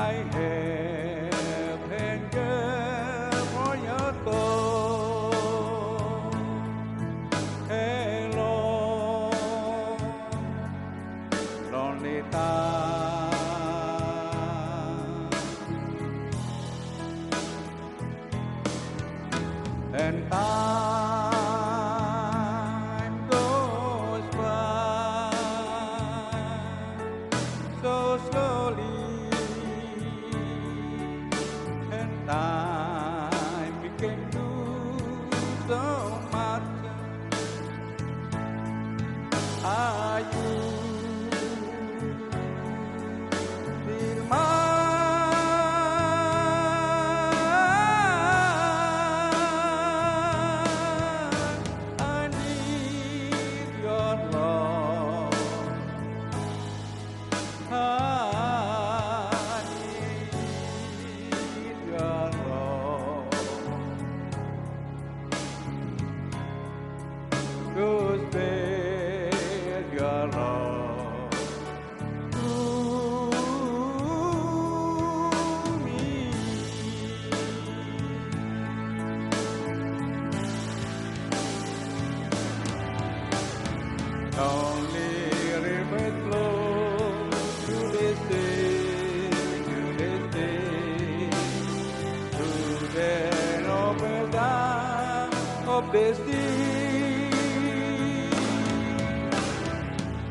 I have anger for your thought. Hello, lonely time, and time goes by so slowly. Time we can do so much. Are you still mine? I need your love. I need your love. To spare your love to me. Only rivers flow to this day, to this day, to the noble dawn of this day.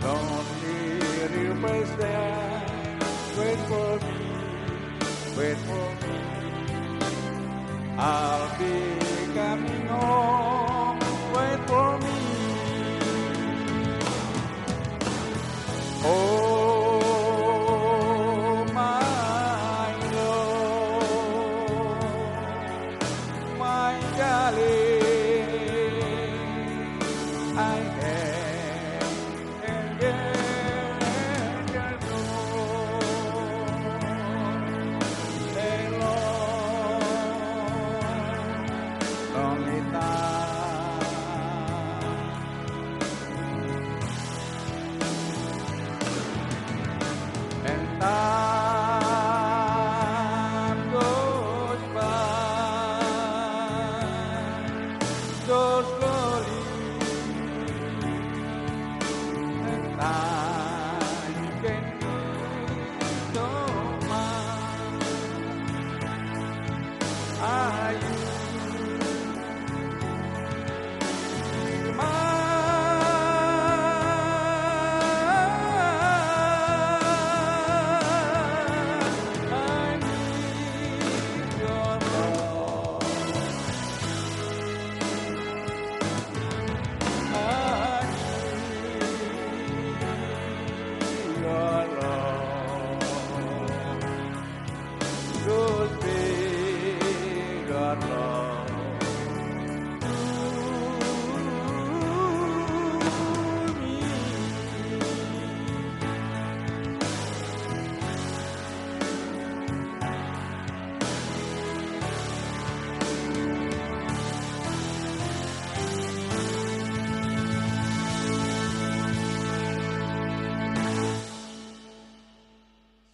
Lonely rivers stand, wait for me, wait for me. I'll be coming home, wait for me. Oh, my love, my darling, I have entered your door. Hello, lonely time, and time goes by so slowly, and time can do so much. Are you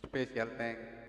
special thanks